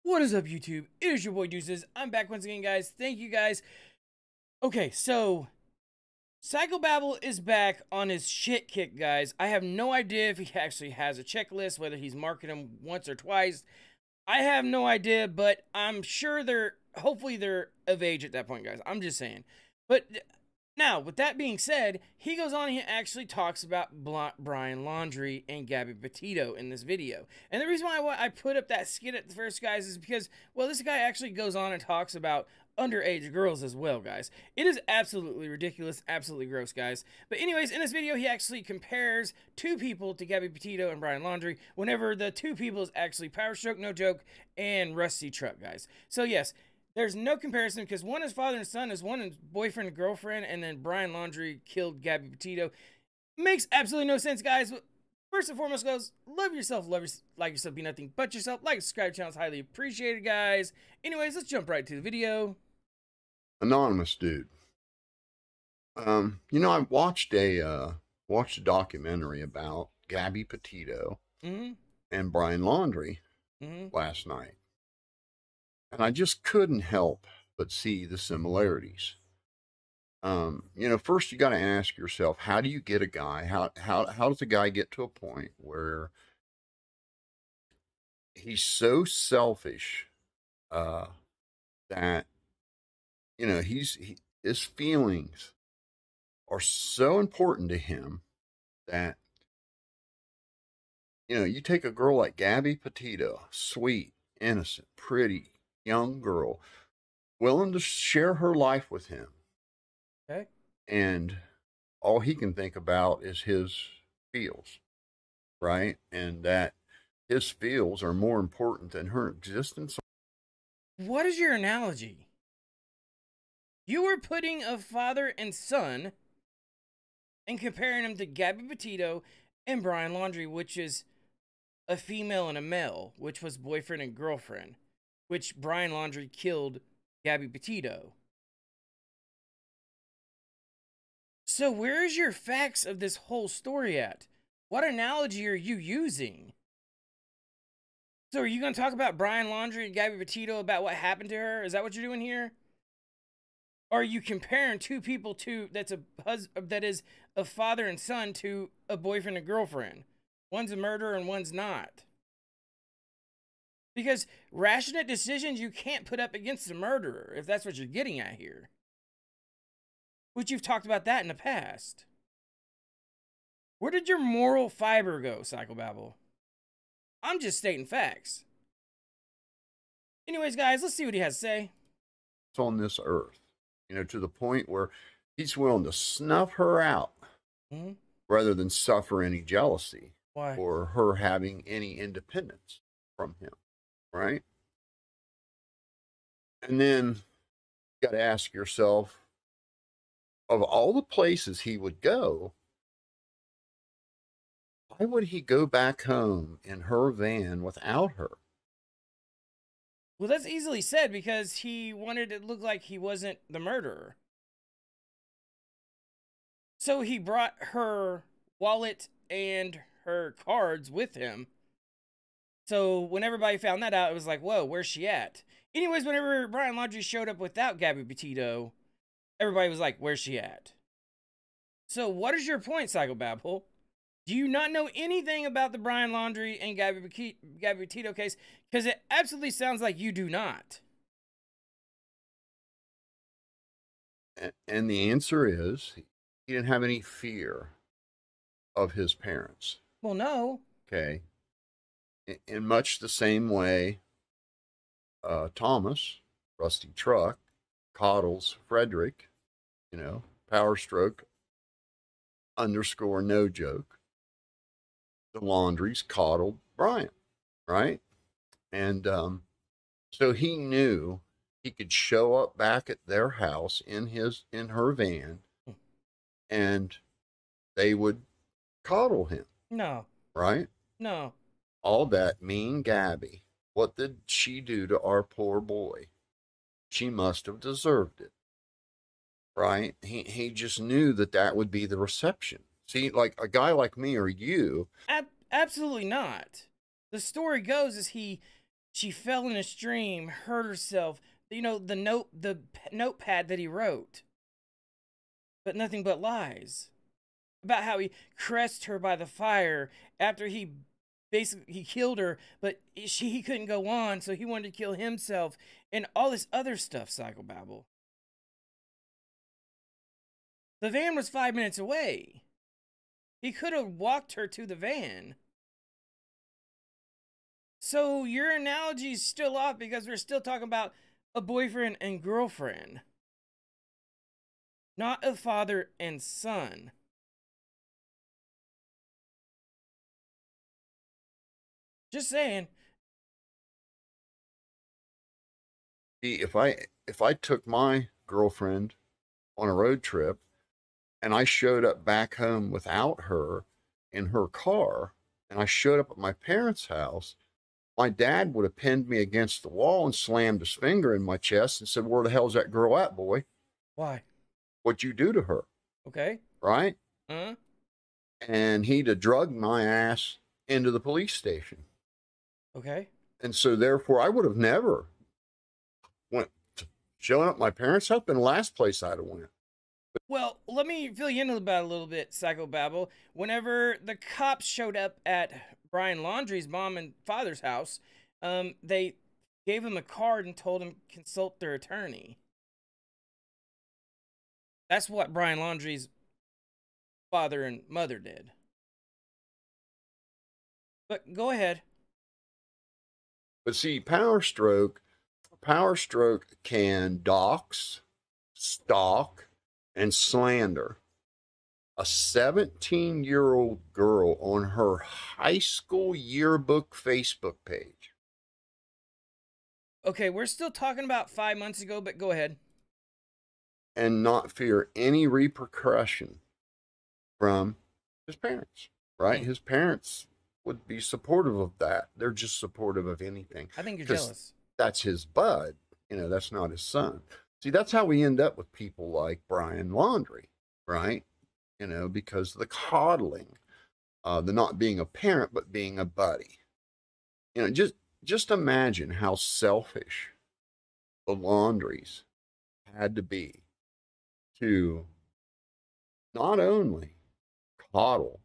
What is up, YouTube? It is your boy Deuces. I'm back once again, guys. Thank you, guys. Okay, so Psychobabble is back on his shit kick, guys. I have no idea if he actually has a checklist, whether he's marked them once or twice. I have no idea, but I'm sure hopefully they're of age at that point, guys. I'm just saying. But now, with that being said, he goes on and he actually talks about Brian Laundrie and Gabby Petito in this video. And the reason why I put up that skit at the first, guys, is because, well, this guy actually goes on and talks about underage girls as well, guys. It is absolutely ridiculous, absolutely gross, guys. But anyways, in this video, he actually compares two people to Gabby Petito and Brian Laundrie, whenever the two people is actually Power Stroke, No Joke, and Rusty Truck, guys. So yes, there's no comparison because one is father and son, is one is boyfriend and girlfriend, and then Brian Laundrie killed Gabby Petito. Makes absolutely no sense, guys. First and foremost, goes, love yourself, like yourself, be nothing but yourself. Like, subscribe, channel is highly appreciated, guys. Anyways, let's jump right to the video. Anonymous dude. I watched a documentary about Gabby Petito and Brian Laundrie last night. And I just couldn't help but see the similarities. First you got to ask yourself, how do you get a guy? How does a guy get to a point where he's so selfish that his feelings are so important to him that you take a girl like Gabby Petito, sweet, innocent, pretty, young girl, willing to share her life with him. Okay. And all he can think about is his feels, right? And that his feels are more important than her existence. What is your analogy? You were putting a father and son and comparing them to Gabby Petito and Brian Laundrie, which is a female and a male, which was boyfriend and girlfriend, which Brian Laundrie killed Gabby Petito. So where is your facts of this whole story at? What analogy are you using? So are you going to talk about Brian Laundrie and Gabby Petito about what happened to her? Is that what you're doing here? Or are you comparing two people that is a father and son to a boyfriend and girlfriend? One's a murderer and one's not. Because rational decisions you can't put up against a murderer, if that's what you're getting at here. Which you've talked about that in the past. Where did your moral fiber go, Psychobabble? I'm just stating facts. Anyways, guys, let's see what he has to say. On this earth, to the point where he's willing to snuff her out rather than suffer any jealousy. Why? Or her having any independence from him, right? And then you got to ask yourself, of all the places he would go, why would he go back home in her van without her? Well, that's easily said because he wanted it to look like he wasn't the murderer. So he brought her wallet and her cards with him. So when everybody found that out, it was like, whoa, where's she at? Anyways, whenever Brian Laundrie showed up without Gabby Petito, everybody was like, where's she at? So what is your point, Psychobabble? Do you not know anything about the Brian Laundrie and Gabby Petito case? Because it absolutely sounds like you do not. And the answer is, he didn't have any fear of his parents. Well, no. Okay. In much the same way, Thomas, Rusty Truck, coddles Frederick, Power Stroke, _ No Joke. The Laundries coddled Brian, right? And so he knew he could show up back at their house in her van, and they would coddle him. No. Right? No. All that mean Gabby. What did she do to our poor boy? She must have deserved it. Right? He just knew that would be the reception. See, like a guy like me or you. Absolutely not. The story goes is he she fell in a stream, hurt herself. You know, the notepad that he wrote. But nothing but lies. About how he caressed her by the fire after he killed her, but he couldn't go on, so he wanted to kill himself, and all this other stuff, Psychobabble. The van was 5 minutes away. He could have walked her to the van. So your analogy's still off because we're still talking about a boyfriend and girlfriend. Not a father and son. Just saying. See, if I took my girlfriend on a road trip and I showed up back home without her in her car, and I showed up at my parents' house, my dad would have pinned me against the wall and slammed his finger in my chest and said, "Where the hell's that girl at, boy? Why? What'd you do to her?" Okay. Right? Uh-huh. And he'd have drugged my ass into the police station. Okay. And so therefore I would have never went to showing up at my parents' house. Been the last place I'd have went. Well, let me fill you in about a little bit, Psychobabble. Whenever the cops showed up at Brian Laundrie's mom and father's house, they gave him a card and told him to consult their attorney. That's what Brian Laundrie's father and mother did. But go ahead. But see, Power Stroke can dox, stalk, and slander a 17-year-old girl on her high school yearbook Facebook page. Okay, we're still talking about 5 months ago, but go ahead. And not fear any repercussion from his parents, right? His parents would be supportive of that. They're just supportive of anything. I think you're jealous. That's his bud. You know, that's not his son. See, that's how we end up with people like Brian Laundrie, right? You know, because of the coddling, the not being a parent, but being a buddy. You know, just imagine how selfish the Laundries had to be to not only coddle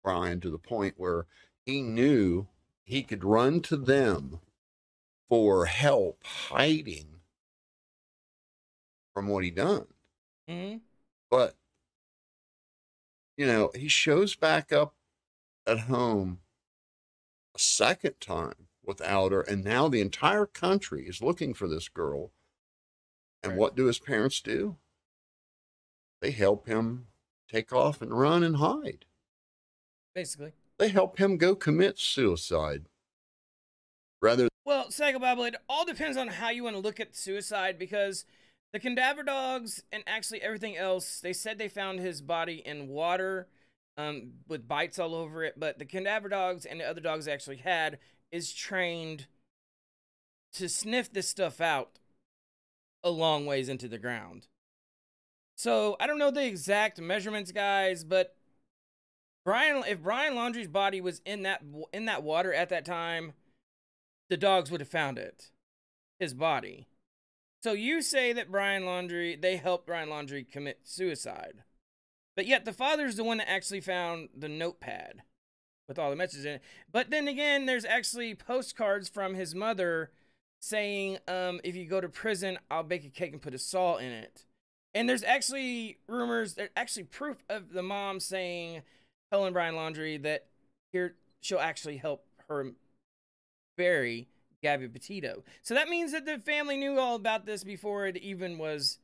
Brian to the point where he knew he could run to them for help hiding from what he done. Mm-hmm. But, you know, he shows back up at home a second time without her, and now the entire country is looking for this girl. And Right. what do his parents do? They help him take off and run and hide. Basically. They help him go commit suicide. Well, Psychobabble, it all depends on how you want to look at suicide, because the cadaver dogs and actually everything else, they said they found his body in water with bites all over it, but the cadaver dogs and the other dogs they actually had is trained to sniff this stuff out a long ways into the ground. So I don't know the exact measurements, guys, but if Brian Laundrie's body was in that water at that time, the dogs would have found it, his body. So you say that they helped Brian Laundrie commit suicide. But yet the father's the one that actually found the notepad with all the messages in it. But then again, there's actually postcards from his mother saying, if you go to prison, I'll bake a cake and put a saw in it. And there's actually there's actually proof of the mom telling Brian Laundrie that she'll actually help her bury Gabby Petito. So that means that the family knew all about this before it even was,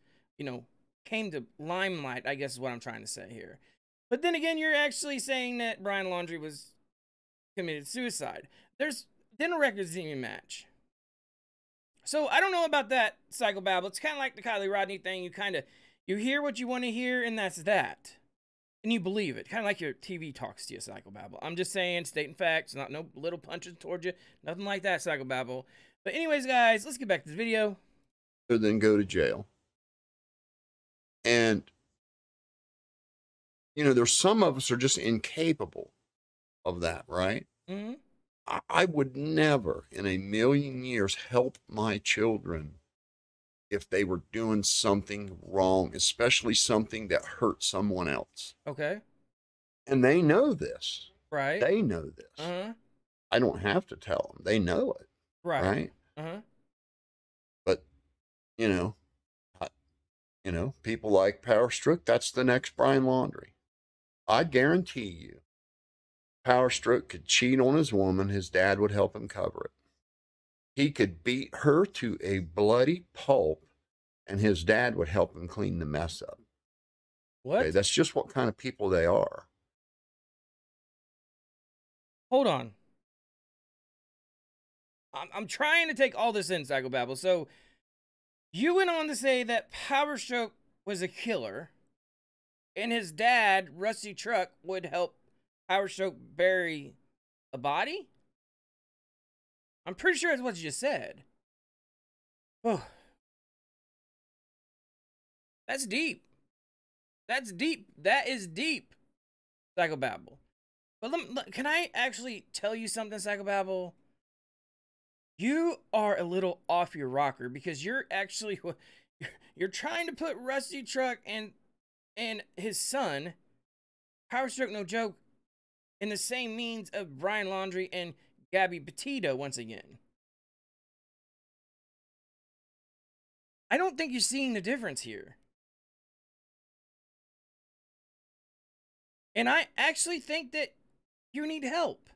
came to limelight, I guess is what I'm trying to say here. But then again, you're actually saying that Brian Laundrie committed suicide. There's dental records didn't even match. So I don't know about that, Psychobabble. It's kind of like the Kylie Rodney thing. You hear what you want to hear, and that's that. And you believe it. Kind of like your TV talks to you, Psychobabble. I'm just saying, stating facts, not no little punches towards you. Nothing like that, Psychobabble. But anyways, guys, let's get back to the video. So then go to jail. And, there's some of us are just incapable of that, right? Mm-hmm. I would never in a million years help my children if they were doing something wrong, especially something that hurt someone else. Okay. And they know this. Right. They know this. Uh-huh. I don't have to tell them. They know it. Right. Right. Uh-huh. But, you know, people like Power Stroke, that's the next Brian Laundrie. I guarantee you, Power Stroke could cheat on his woman. His dad would help him cover it. He could beat her to a bloody pulp, and his dad would help him clean the mess up. What? Okay, that's just what kind of people they are. Hold on. I'm trying to take all this in, Psychobabble. So, you went on to say that Power Stroke was a killer, and his dad, Rusty Truck, would help Power Stroke bury a body? I'm pretty sure that's what you just said. Oh. That's deep. That's deep. That is deep, Psychobabble. But can I actually tell you something, Psychobabble? You are a little off your rocker because you're actually you're trying to put Rusty Truck and his son, Power Stroke No Joke, in the same means of Brian Laundrie and Gabby Petito once again. I don't think you're seeing the difference here. And I actually think that you need help.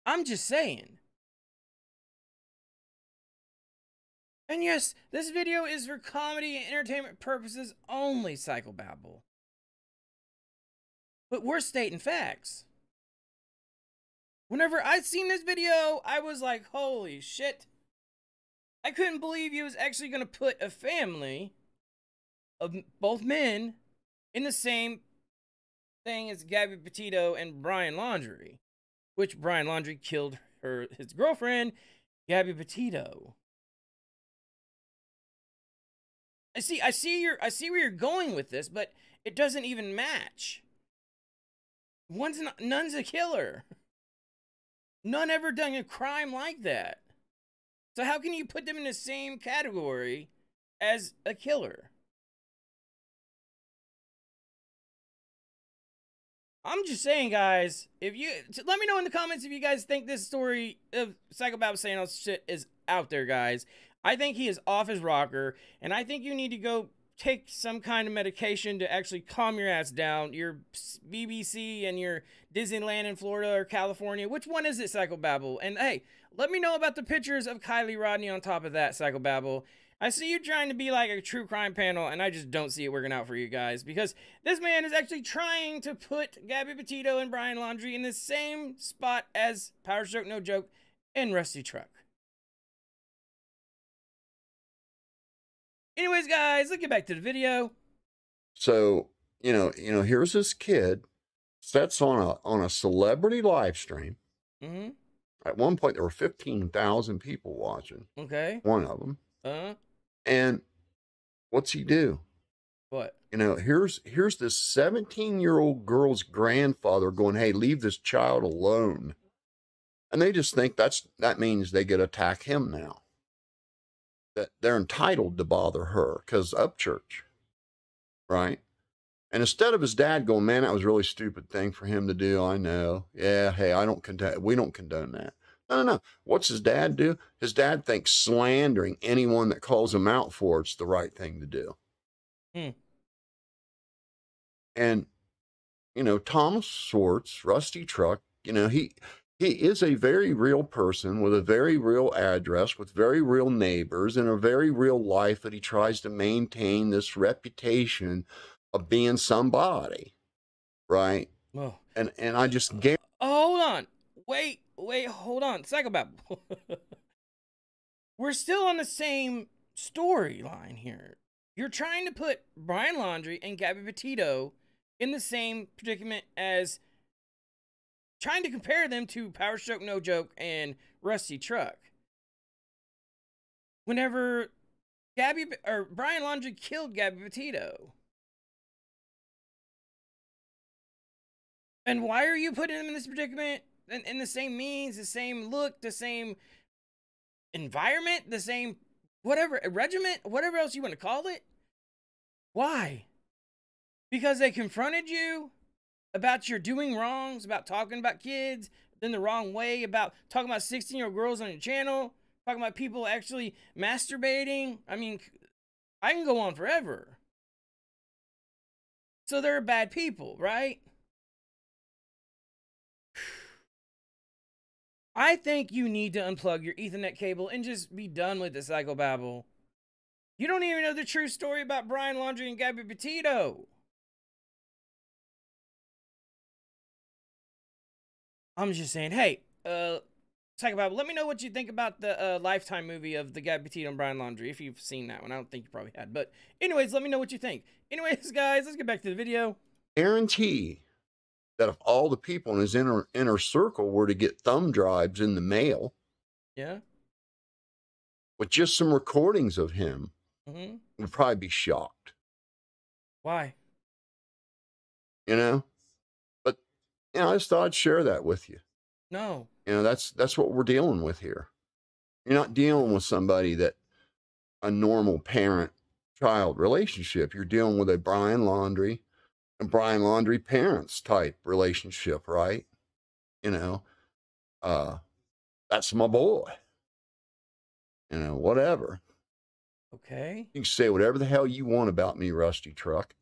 I'm just saying. And yes, this video is for comedy and entertainment purposes only, Psychobabble. But we're stating facts. Whenever I seen this video, I was like, holy shit. I couldn't believe he was actually going to put a family of both men in the same thing as Gabby Petito and Brian Laundrie, which Brian Laundrie killed his girlfriend, Gabby Petito. I see where you're going with this, but it doesn't even match. None's a killer. None ever done a crime like that. So how can you put them in the same category as a killer? I'm just saying, guys, let me know in the comments if you guys think this story of Psychobabble saying all shit is out there, guys. I think he is off his rocker, and I think you need to go take some kind of medication to actually calm your ass down. Your BBC and your Disneyland in Florida or California. Which one is it, Psychobabble? And hey, let me know about the pictures of Kylie Rodney on top of that, Psychobabble. I see you trying to be like a true crime panel, and I just don't see it working out for you guys, because this man is actually trying to put Gabby Petito and Brian Laundrie in the same spot as Power Stroke No Joke and Rusty Truck. Anyways, guys, let's get back to the video. So, here's this kid sets on a celebrity live stream. Mm-hmm. At one point, there were 15,000 people watching. Okay. One of them. Uh-huh. And what's he do? What? Here's this 17-year-old girl's grandfather going, hey, leave this child alone. And they just think that means they get to attack him now. That they're entitled to bother her because up church, right? And instead of his dad going, man, that was a really stupid thing for him to do. I know. Yeah, hey, we don't condone that. No. What's his dad do? His dad thinks slandering anyone that calls him out for it's the right thing to do. And, Thomas Swartz, Rusty Truck, he is a very real person with a very real address, with very real neighbors, and a very real life that he tries to maintain this reputation of being somebody, right? Oh. And I just get. Hold on. Wait, hold on. Psychobabble. We're still on the same storyline here. You're trying to put Brian Laundrie and Gabby Petito in the same predicament as trying to compare them to Power Stroke No Joke and Rusty Truck. Whenever Brian Laundrie killed Gabby Petito. And why are you putting them in this predicament in the same means, the same look, the same environment, the same whatever regiment, whatever else you want to call it. Why? Because they confronted you about your doing wrongs, about talking about kids in the wrong way, about talking about 16-year-old girls on your channel, talking about people actually masturbating. I mean, I can go on forever. So they're bad people, right? I think you need to unplug your Ethernet cable and just be done with the psychobabble. You don't even know the true story about Brian Laundrie and Gabby Petito. I'm just saying, hey, psychobabble, let me know what you think about the Lifetime movie of the Gabby Petito and Brian Laundrie, if you've seen that one. I don't think you probably had. But anyways, let me know what you think. Anyways, guys, let's get back to the video. Guarantee that if all the people in his inner circle were to get thumb drives in the mail, yeah, with just some recordings of him, would probably be shocked. Why? You know? But, you know, I just thought I'd share that with you. No. You know, that's what we're dealing with here. You're not dealing with somebody that a normal parent-child relationship. You're dealing with a Brian Laundrie and Brian Laundrie parents type relationship, right? You know, that's my boy. You know, whatever. Okay. You can say whatever the hell you want about me, Rusty Truck.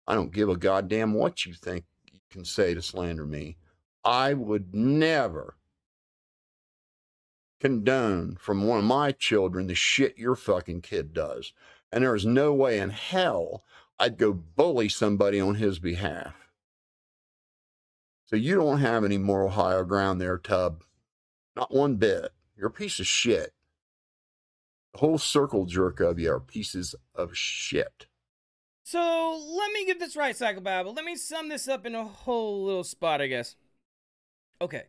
I don't give a goddamn what you think you can say to slander me. I would never condone from one of my children the shit your fucking kid does. And there is no way in hell I'd go bully somebody on his behalf. So you don't have any moral higher ground there, Tub. Not one bit. You're a piece of shit. The whole circle jerk of you are pieces of shit. So let me get this right, Psychobabble. Let me sum this up in a whole little spot, I guess. Okay.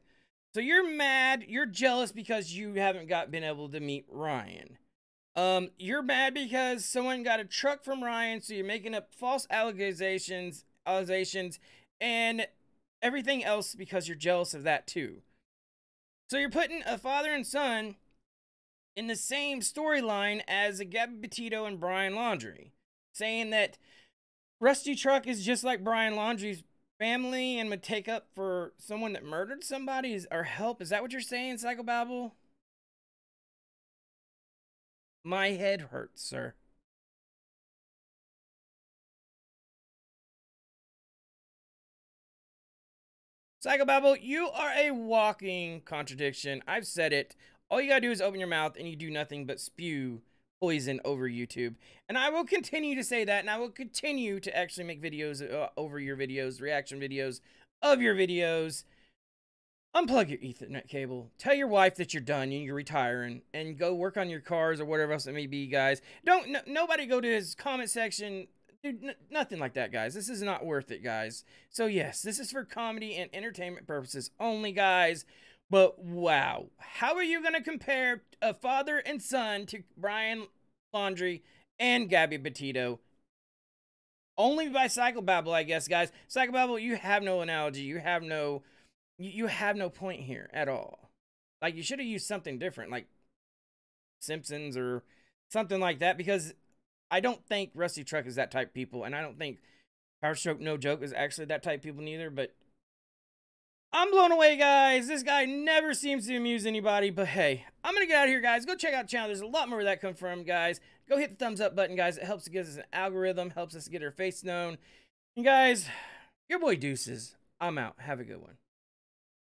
So you're mad, you're jealous because you haven't been able to meet Ryan. You're mad because someone got a truck from Ryan, so you're making up false allegations, and everything else because you're jealous of that too. So you're putting a father and son in the same storyline as a Gabby Petito and Brian Laundrie, saying that Rusty Truck is just like Brian Laundrie's family and would take up for someone that murdered somebody or help. Is that what you're saying, Psychobabble? My head hurts, sir. Psychobabble, you are a walking contradiction. I've said it. All you gotta do is open your mouth and you do nothing but spew poison over YouTube. And I will continue to say that, and I will continue to actually make videos over your videos, reaction videos of your videos. Unplug your Ethernet cable. Tell your wife that you're done and you're retiring, and go work on your cars or whatever else it may be, guys. Nobody go to his comment section. Dude, nothing like that, guys. This is not worth it, guys. So yes, this is for comedy and entertainment purposes only, guys. But wow, how are you going to compare a father and son to Brian Laundrie and Gabby Petito? Only by Psychobabble, I guess, guys. Psychobabble, you have no analogy. You have no point here at all. Like, you should have used something different, like Simpsons or something like that, because I don't think Rusty Truck is that type of people, and I don't think Power Stroke No Joke is actually that type of people neither, but I'm blown away, guys. This guy never seems to amuse anybody, but hey, I'm going to get out of here, guys. Go check out the channel. There's a lot more where that comes from, guys. Go hit the thumbs up button, guys. It helps to give us an algorithm, helps us get our face known. And guys, your boy Deuces. I'm out. Have a good one.